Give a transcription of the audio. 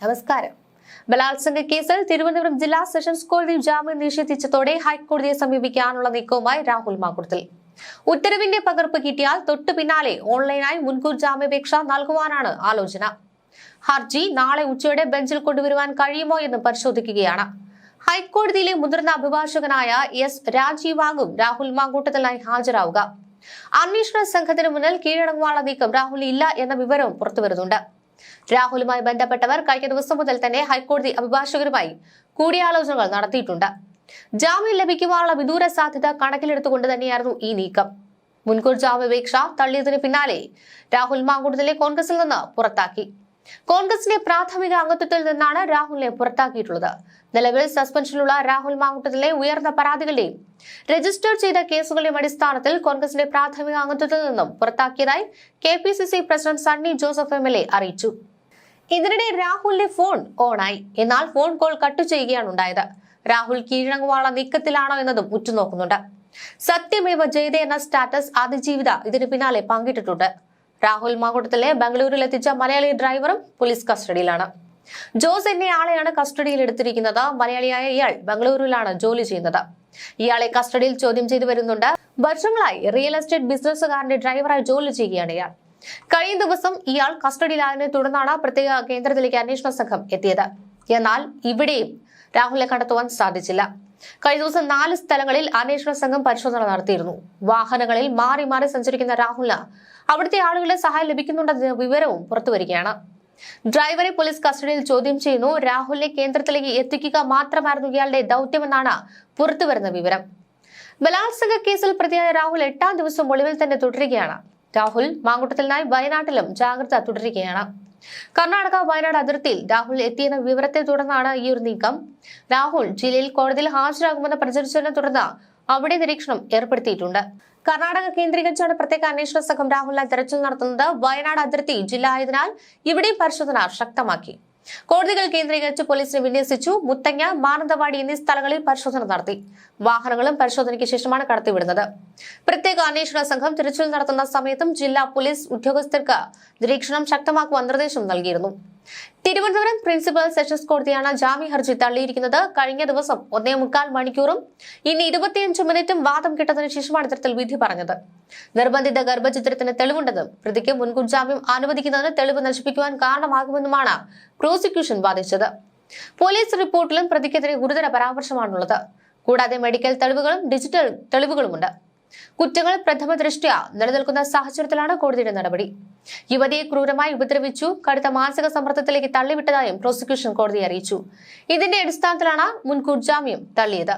നമസ്കാരം. ബലാത്സംഗ കേസിൽ തിരുവനന്തപുരം ജില്ലാ സെഷൻസ് കോടതി ജാമ്യം നിഷേധിച്ചതോടെ ഹൈക്കോടതിയെ സമീപിക്കാനുള്ള നീക്കവുമായി രാഹുൽ മാങ്കുട്ടത്തിൽ. ഉത്തരവിന്റെ പകർപ്പ് കിട്ടിയാൽ തൊട്ടു പിന്നാലെ ഓൺലൈനായി മുൻകൂർ ജാമ്യാപേക്ഷ നൽകുവാനാണ് ആലോചന. ഹർജി നാളെ ഉച്ചയോടെ ബെഞ്ചിൽ കൊണ്ടുവരുവാൻ കഴിയുമോ എന്ന് പരിശോധിക്കുകയാണ്. ഹൈക്കോടതിയിലെ മുതിർന്ന അഭിഭാഷകനായ എസ് രാജീവാകും രാഹുൽ മാങ്കൂട്ടത്തിലായി ഹാജരാവുക. അന്വേഷണ സംഘത്തിന് മുന്നിൽ കീഴടങ്ങുവാനുള്ള നീക്കം രാഹുൽ ഇല്ല എന്ന വിവരവും പുറത്തുവരുന്നുണ്ട്. രാഹുലുമായി ബന്ധപ്പെട്ടവർ കഴിഞ്ഞ ദിവസം മുതൽ തന്നെ ഹൈക്കോടതി അഭിഭാഷകരുമായി കൂടിയാലോചനകൾ നടത്തിയിട്ടുണ്ട്. ജാമ്യം ലഭിക്കുവാനുള്ള വിദൂര സാധ്യത കണക്കിലെടുത്തുകൊണ്ട് തന്നെയായിരുന്നു ഈ നീക്കം. മുൻകൂർ ജാമ്യാപേക്ഷ തള്ളിയതിനു പിന്നാലെ രാഹുൽ മാങ്കൂട്ടത്തിലെ കോൺഗ്രസിൽ നിന്ന് പുറത്താക്കി. കോൺഗ്രസിന്റെ പ്രാഥമിക അംഗത്വത്തിൽ നിന്നാണ് രാഹുലിനെ പുറത്താക്കിയിട്ടുള്ളത്. നിലവിൽ സസ്പെൻഷനിലുള്ള രാഹുൽ മാങ്കൂട്ടത്തിലെ ഉയർന്ന പരാതികളുടെയും രജിസ്റ്റർ ചെയ്ത കേസുകളുടെയും അടിസ്ഥാനത്തിൽ കോൺഗ്രസിന്റെ പ്രാഥമിക അംഗത്വത്തിൽ നിന്നും പുറത്താക്കിയതായി KPCC president Sunny Joseph MLA അറിയിച്ചു. ഇതിനിടെ രാഹുലിന്റെ ഫോൺ ഓണായി. എന്നാൽ ഫോൺ കോൾ കട്ട് ചെയ്യുകയാണ് ഉണ്ടായത്. രാഹുൽ കീഴടങ്ങുവാനുള്ള നീക്കത്തിലാണോ എന്നതും ഉറ്റുനോക്കുന്നുണ്ട്. സത്യമേവ ജയതേ എന്ന സ്റ്റാറ്റസ് അതിജീവിത ഇതിന് പിന്നാലെ പങ്കിട്ടിട്ടുണ്ട്. രാഹുൽ മാങ്കൂട്ടത്തിലെ ബംഗളൂരുവിൽ എത്തിച്ച മലയാളി ഡ്രൈവറും പോലീസ് കസ്റ്റഡിയിലാണ്. ജോസ് എന്ന ആളെയാണ് കസ്റ്റഡിയിൽ എടുത്തിരിക്കുന്നത്. മലയാളിയായ ഇയാൾ ബംഗളൂരുവിലാണ് ജോലി ചെയ്യുന്നത്. ഇയാളെ കസ്റ്റഡിയിൽ ചോദ്യം ചെയ്തു വരുന്നുണ്ട്. വർഷങ്ങളായി റിയൽ എസ്റ്റേറ്റ് ബിസിനസ്സുകാരന്റെ ഡ്രൈവറായി ജോലി ചെയ്യുകയാണ് ഇയാൾ. കഴിഞ്ഞ ദിവസം ഇയാൾ കസ്റ്റഡിയിലായതിനെ തുടർന്നാണ് പ്രത്യേക കേന്ദ്രത്തിലേക്ക് അന്വേഷണ സംഘം എത്തിയത്. എന്നാൽ ഇവിടെയും രാഹുലിനെ കണ്ടെത്തുവാൻ സാധിച്ചില്ല. കഴിഞ്ഞ ദിവസം 4 സ്ഥലങ്ങളിൽ അന്വേഷണ സംഘം പരിശോധന നടത്തിയിരുന്നു. വാഹനങ്ങളിൽ മാറി മാറി സഞ്ചരിക്കുന്ന രാഹുലിന് അവിടുത്തെ ആളുകളുടെ സഹായം ലഭിക്കുന്നുണ്ടെന്ന വിവരവും പുറത്തുവരികയാണ്. ഡ്രൈവറെ പോലീസ് കസ്റ്റഡിയിൽ ചോദ്യം ചെയ്യുന്നു. രാഹുലിനെ കേന്ദ്രത്തിലേക്ക് എത്തിക്കുക മാത്രമായിരുന്നു ഇയാളുടെ ദൗത്യമെന്നാണ് പുറത്തുവരുന്ന വിവരം. ബലാത്സംഗ കേസിൽ പ്രതിയായ രാഹുൽ 8ാം ദിവസം ഒളിവിൽ തന്നെ തുടരുകയാണ്. രാഹുൽ മാങ്കൂട്ടത്തിനായി വയനാട്ടിലും ജാഗ്രത തുടരുകയാണ്. കർണാടക വയനാട് അതിർത്തിയിൽ രാഹുൽ എത്തിയെന്ന വിവരത്തെ തുടർന്നാണ് ഈ ഒരു നീക്കം. രാഹുൽ ജില്ലയിൽ കോടതിയിൽ ഹാജരാകുമെന്ന് പ്രചരിച്ചതിനെ തുടർന്ന് അവിടെ നിരീക്ഷണം ഏർപ്പെടുത്തിയിട്ടുണ്ട്. കർണാടക കേന്ദ്രീകരിച്ചാണ് പ്രത്യേക അന്വേഷണ സംഘം രാഹുലിനെ തെരച്ചിൽ നടത്തുന്നത്. വയനാട് അതിർത്തി ജില്ല ആയതിനാൽ ഇവിടെയും പരിശോധന ശക്തമാക്കി. കോടതികൾ കേന്ദ്രീകരിച്ച് പോലീസിനെ വിന്യസിച്ചു. മുത്തങ്ങ, മാനന്തവാടി എന്നീ സ്ഥലങ്ങളിൽ പരിശോധന നടത്തി. വാഹനങ്ങളും പരിശോധനയ്ക്ക് ശേഷമാണ് കടത്തിവിടുന്നത്. പ്രത്യേക അന്വേഷണ സംഘം തിരച്ചിൽ നടത്തുന്ന സമയത്തും ജില്ലാ പോലീസ് ഉദ്യോഗസ്ഥർക്ക് നിരീക്ഷണം ശക്തമാക്കുവാൻ നിർദ്ദേശം നൽകിയിരുന്നു. തിരുവനന്തപുരം പ്രിൻസിപ്പൽ സെഷൻസ് കോടതിയാണ് ജാമ്യ ഹർജി തള്ളിയിരിക്കുന്നത്. കഴിഞ്ഞ ദിവസം 1.25 മണിക്കൂറും ഇനി 25 മിനിറ്റും വാദം കേട്ടതിനു ശേഷമാണ് ഇത്തരത്തിൽ വിധി പറഞ്ഞത്. നിർബന്ധിത ഗർഭചിത്രത്തിന് തെളിവുണ്ടെന്നും പ്രതിക്ക് മുൻകൂർ ജാമ്യം അനുവദിക്കുന്നതിന് തെളിവ് നശിപ്പിക്കുവാൻ കാരണമാകുമെന്നുമാണ് പ്രോസിക്യൂഷൻ വാദിച്ചത്. പോലീസ് റിപ്പോർട്ടിലും പ്രതിക്കെതിരെ ഗുരുതര പരാമർശമാണുള്ളത്. കൂടാതെ മെഡിക്കൽ തെളിവുകളും ഡിജിറ്റൽ തെളിവുകളുമുണ്ട്. കുറ്റങ്ങൾ പ്രഥമ ദൃഷ്ട്യാ നിലനിൽക്കുന്ന സാഹചര്യത്തിലാണ് കോടതിയുടെ നടപടി. യുവതിയെ ക്രൂരമായി ഉപദ്രവിച്ചു, കടുത്ത മാനസിക സമ്മർദ്ദത്തിലേക്ക് തള്ളിവിട്ടതായും പ്രോസിക്യൂഷൻ കോടതിയെ അറിയിച്ചു. ഇതിന്റെ അടിസ്ഥാനത്തിലാണ് മുൻകൂർ ജാമ്യം തള്ളിയത്.